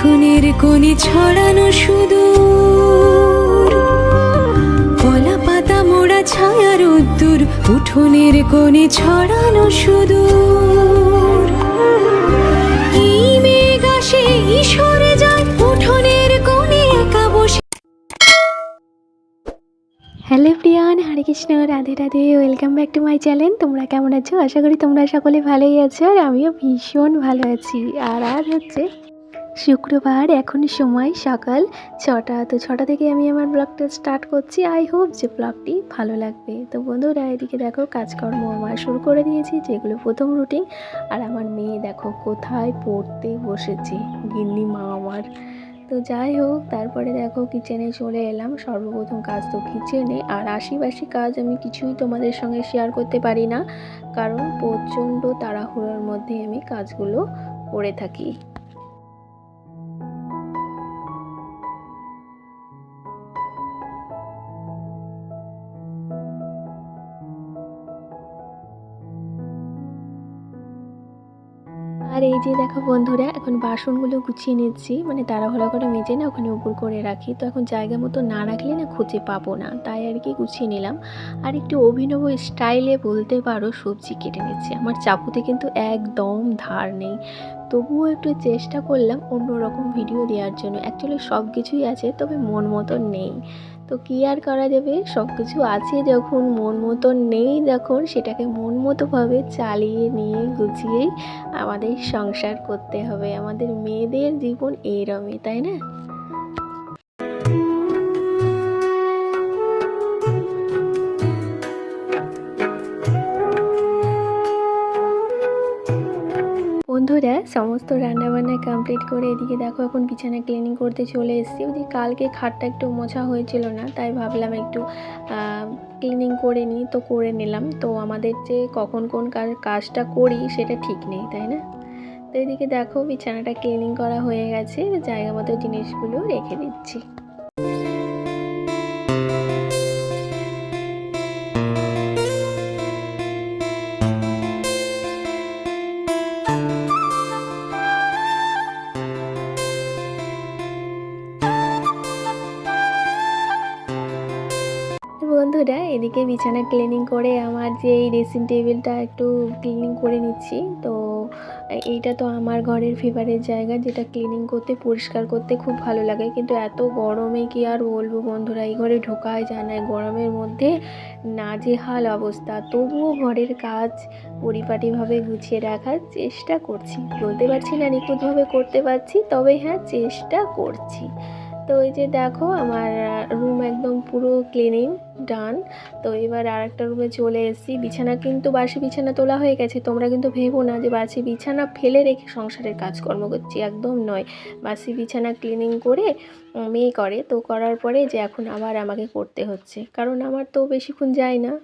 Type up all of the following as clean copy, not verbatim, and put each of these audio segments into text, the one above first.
উঠোনের কোণে ছড়ানো সুদূর কলা পাতা মোড়া ছায়া রোদ্দুর, উঠোনের কোণে ছড়ানো সুদূর। এই মেঘ আসে সরে যায়, উঠোনের কোণে একা বসে। Hello Priyan, Hare Krishna, Radhe Radhe, welcome back to my channel. তোমরা কেমন আছো? আশা করি তোমরা সকলে ভালোই আছো, আর আমিও ভীষণ ভালো আছি। আর আজ হচ্ছে শুক্রবার, এখন সময় সকাল 6টা। তো 6টা থেকে আমি আমার ব্লগটা স্টার্ট করছি। আই হোপ যে ব্লগটি ভালো লাগবে। তো বন্ধুরা, এদিকে দেখো কাজকর্ম আমার শুরু করে দিয়েছি, যেগুলো প্রথম রুটিন। আর আমার মেয়ে দেখো কোথায় পড়তে বসেছে, গিন্নি মা আমার। তো যাই হোক, তারপরে দেখো কিচেনে চলে এলাম। সর্বপ্রথম কাজ তো কিচেনে, আর আশিপাশি কাজ আমি কিছুই তোমাদের সঙ্গে শেয়ার করতে পারি না, কারণ প্রচণ্ড তাড়াহুড়োর মধ্যে আমি কাজগুলো করে থাকি। আর এই যে দেখো বন্ধুরা, এখন বাসনগুলো গুছিয়ে নিচ্ছি, মানে তাড়াহুড়া করে মেজে না ওখানে উপর করে রাখি। তো এখন জায়গা মতো না রাখলে না খুঁজে পাবো না, তাই আর কি গুছিয়ে নিলাম। আর একটু অভিনব স্টাইলে বলতে পারো সবজি কেটে নিচ্ছি। আমার চাকুতে কিন্তু একদম ধার নেই, তবুও একটু চেষ্টা করলাম অন্যরকম ভিডিও দেওয়ার জন্য। অ্যাকচুয়ালি সব কিছুই আছে, তবে মন মতন নেই। তো কী আর করা যাবে, সব কিছু আছে যখন, মন মতন নেই যখন, সেটাকে মন মতোভাবে চালিয়ে নিয়ে গুছিয়েই আমাদের সংসার করতে হবে। আমাদের মেয়েদের জীবন এইরকমই, তাই না? বন্ধুরা, সমস্ত রান্নাবান্না কমপ্লিট করে এদিকে দেখো এখন বিছানা ক্লিনিং করতে চলে এসেছি। ওই যে কালকে খাটটা একটু মোছা হয়েছিল না, তাই ভাবলাম একটু ক্লিনিং করে নিই, তো করে নিলাম। তো আমাদের যে কখন কোন কাজটা করি সেটা ঠিক নেই, তাই না? তো এদিকে দেখো বিছানাটা ক্লিনিং করা হয়ে গেছে, জায়গা মতো জিনিসগুলো রেখে দিচ্ছি। বন্ধুরা, এদিকে বিছানা ক্লিনিং করে আমার যে এই ড্রেসিং টেবিলটা একটু ক্লিনিং করে নিচ্ছি। তো এইটা তো আমার ঘরের ফেভারিট জায়গা, যেটা ক্লিনিং করতে, পরিষ্কার করতে খুব ভালো লাগে। কিন্তু এত গরমে কি আর বলবো বন্ধুরা, এই ঘরে ঢোকাই যায় না, গরমের মধ্যে নাজেহাল অবস্থা। তবুও ঘরের কাজ পরিপাটিভাবে গুছিয়ে রাখার চেষ্টা করছি। বলতে পারছি না নিখুঁতভাবে করতে পারছি, তবে হ্যাঁ চেষ্টা করছি। তো এই যে দেখো আমার রুম একদম পুরো ক্লিনিং ডান। তো এবার আরেকটা রুমে চলে এসেছি। বিছানা কিন্তু বাসি বিছানা তোলা হয়ে গেছে। তোমরা কিন্তু ভেবো না যে বাসি বিছানা ফেলে রেখে সংসারের কাজকর্ম করছি, একদম নয়। বাসি বিছানা ক্লিনিং করে মেয়ে করে, তো করার পরে যে এখন আবার আমাকে করতে হচ্ছে, কারণ আমার তো বেশিক্ষণ যায় না।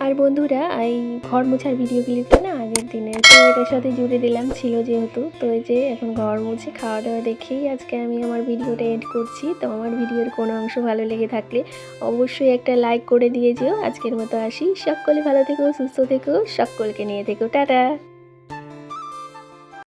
আর বন্ধুরা, এই ঘর মোছার ভিডিও ক্লিপটা না আগের দিনের, তো এটার সাথে জুড়ে দিলাম, ছিল যেহেতু। তো এই যে এখন ঘর মুছে খাওয়া দাওয়া দেখেই আজকে আমি আমার ভিডিওটা এড করছি। তো আমার ভিডিওর কোনো অংশ ভালো লেগে থাকলে অবশ্যই একটা লাইক করে দিয়ে যেও। আজকের মতো আসি, সকলে ভালো থেকো, সুস্থ থেকো, সকলকে নিয়ে থেকো, টাটা।